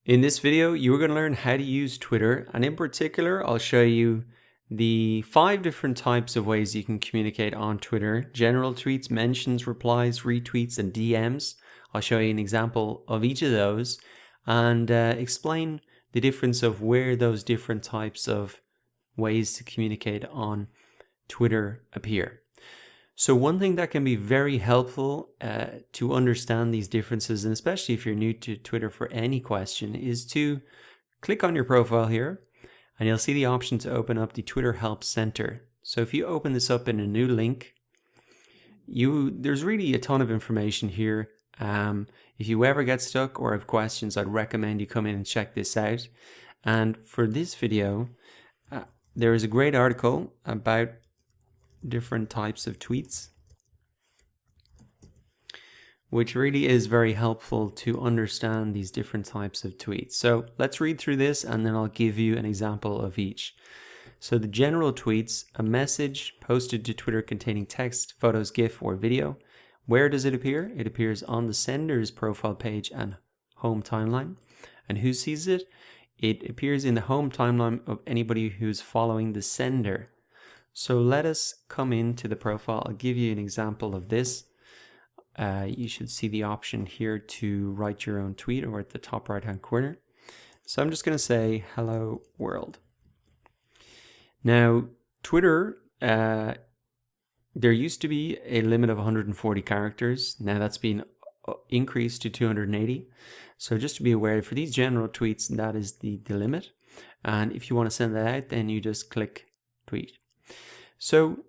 In this video, you're going to learn how to use Twitter, and in particular, I'll show you the 5 different types of ways you can communicate on Twitter: general tweets, mentions, replies, retweets, and DMs. I'll show you an example of each of those and explain the difference of where those different types of ways to communicate on Twitter appear. So one thing that can be very helpful to understand these differences, and especially if you're new to Twitter for any question, is to click on your profile here and you'll see the option to open up the Twitter Help Center. So if you open this up in a new link, there's really a ton of information here. If you ever get stuck or have questions, I'd recommend you come in and check this out. And for this video, there is a great article about different types of tweets, which really is very helpful to understand these different types of tweets. So let's read through this and then I'll give you an example of each. So the general tweets: a message posted to Twitter containing text, photos, GIF, or video. Where does it appear? It appears on the sender's profile page and home timeline. And who sees it? It appears in the home timeline of anybody who's following the sender. So let us come into the profile. I'll give you an example of this. You should see the option here to write your own tweet over at the top right hand corner. So I'm just going to say hello world. Now Twitter, there used to be a limit of 140 characters. Now that's been increased to 280. So just to be aware, for these general tweets, that is the limit. And if you want to send that out, then you just click tweet. So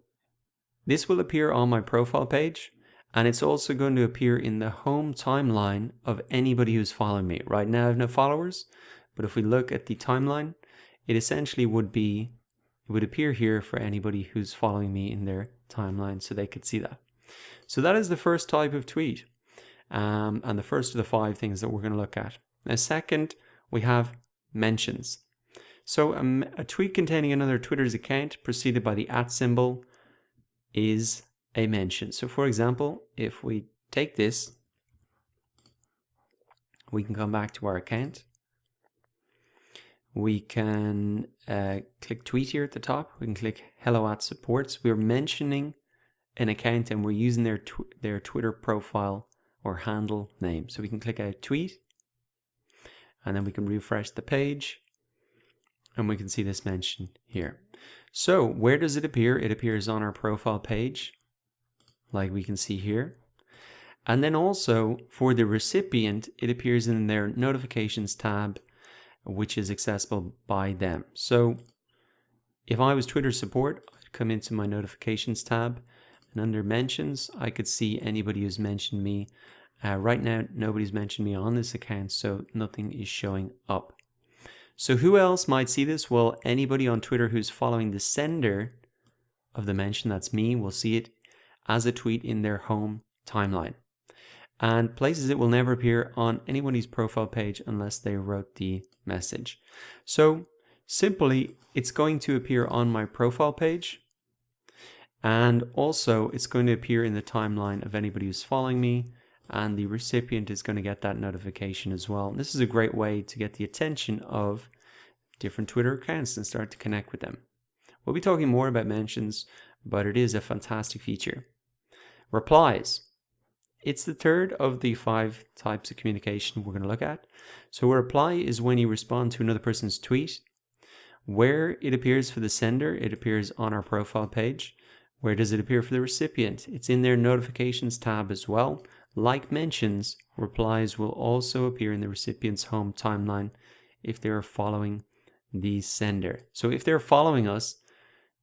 this will appear on my profile page, and it's also going to appear in the home timeline of anybody who's following me. Right now I have no followers, but if we look at the timeline, it essentially would appear here for anybody who's following me in their timeline, so they could see that. So that is the first type of tweet, and the first of the 5 things that we're going to look at. Now second, we have mentions. So a tweet containing another Twitter's account preceded by the @ symbol is a mention. So for example, if we take this, we can come back to our account. We can click tweet here at the top. We can click hello @supports. We're mentioning an account and we're using their Twitter profile or handle name. So we can click out tweet and then we can refresh the page. And we can see this mention here. So where does it appear? It appears on our profile page, like we can see here. And then also for the recipient, it appears in their notifications tab, which is accessible by them. So if I was Twitter support, I'd come into my notifications tab, and under mentions, I could see anybody who's mentioned me. Right now, nobody's mentioned me on this account, so nothing is showing up. So who else might see this? Well, anybody on Twitter who's following the sender of the mention, that's me, will see it as a tweet in their home timeline. And places it will never appear on anybody's profile page unless they wrote the message. So simply, it's going to appear on my profile page. And also it's going to appear in the timeline of anybody who's following me. And the recipient is going to get that notification as well. And this is a great way to get the attention of different Twitter accounts and start to connect with them. We'll be talking more about mentions, but it is a fantastic feature. Replies. It's the third of the 5 types of communication we're going to look at. So a reply is when you respond to another person's tweet. Where it appears for the sender, it appears on our profile page. Where does it appear for the recipient? It's in their notifications tab as well. Like mentions, replies will also appear in the recipient's home timeline if they are following the sender. So if they're following us,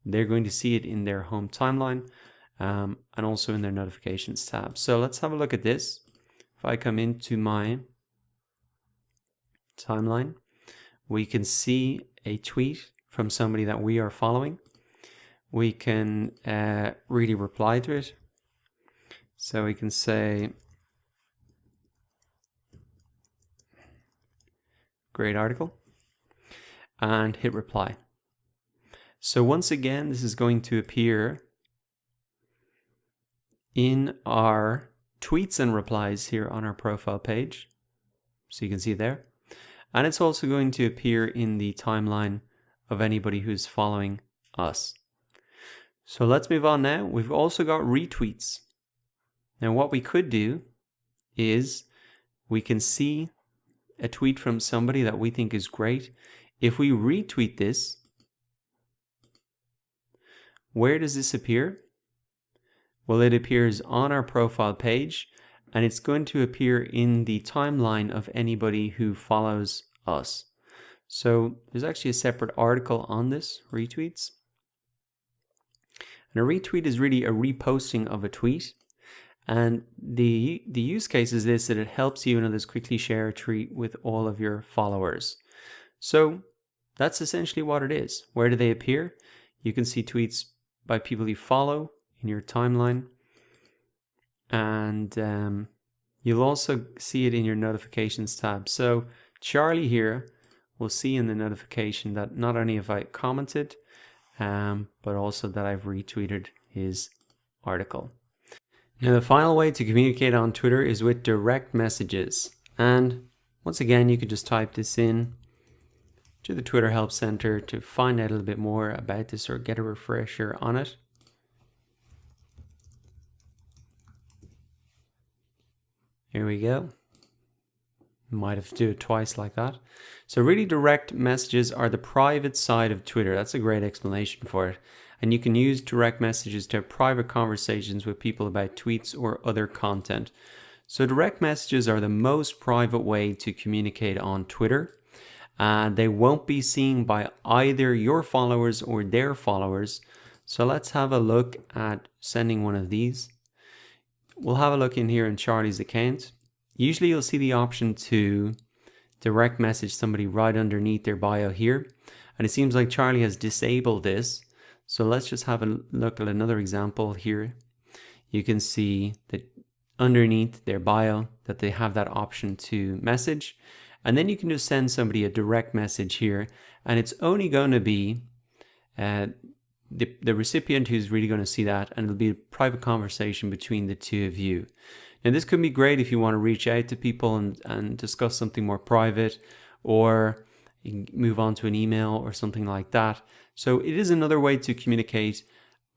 they're going to see it in their home timeline and also in their notifications tab. So let's have a look at this. If I come into my timeline, we can see a tweet from somebody that we are following. We can really reply to it. So we can say, great article, and hit reply. So once again, this is going to appear in our tweets and replies here on our profile page. So you can see there. And it's also going to appear in the timeline of anybody who's following us. So let's move on now. We've also got retweets. Now what we could do is we can see a tweet from somebody that we think is great. If we retweet this, where does this appear? Well, it appears on our profile page, and it's going to appear in the timeline of anybody who follows us. So there's actually a separate article on this, retweets. And a retweet is really a reposting of a tweet. And the use case is this, that it helps you and others quickly share a tweet with all of your followers. So that's essentially what it is. Where do they appear? You can see tweets by people you follow in your timeline. And you'll also see it in your notifications tab. So Charlie here will see in the notification that not only have I commented, but also that I've retweeted his article. Now the final way to communicate on Twitter is with direct messages. And once again, you could just type this in to the Twitter Help Center to find out a little bit more about this or get a refresher on it. Here we go. Might have to do it twice like that. So really direct messages are the private side of Twitter. That's a great explanation for it. And you can use direct messages to have private conversations with people about tweets or other content. So direct messages are the most private way to communicate on Twitter. They won't be seen by either your followers or their followers. So let's have a look at sending one of these. We'll have a look in here in Charlie's account. Usually you'll see the option to direct message somebody right underneath their bio here. And it seems like Charlie has disabled this. So let's just have a look at another example here. You can see that underneath their bio that they have that option to message. And then you can just send somebody a direct message here. And it's only going to be the recipient who's really going to see that. And it'll be a private conversation between the two of you. Now this could be great if you want to reach out to people and discuss something more private, or you can move on to an email or something like that. So it is another way to communicate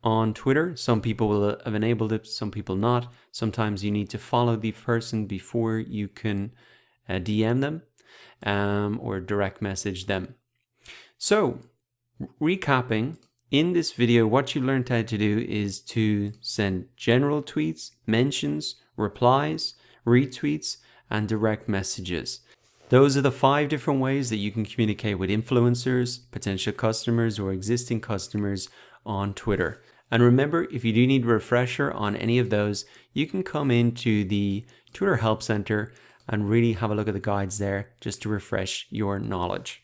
on Twitter. Some people will have enabled it, some people not. Sometimes you need to follow the person before you can DM them or direct message them. So recapping, in this video, what you learned how to do is to send general tweets, mentions, replies, retweets, and direct messages. Those are the 5 different ways that you can communicate with influencers, potential customers, or existing customers on Twitter. And remember, if you do need a refresher on any of those, you can come into the Twitter Help Center and really have a look at the guides there just to refresh your knowledge.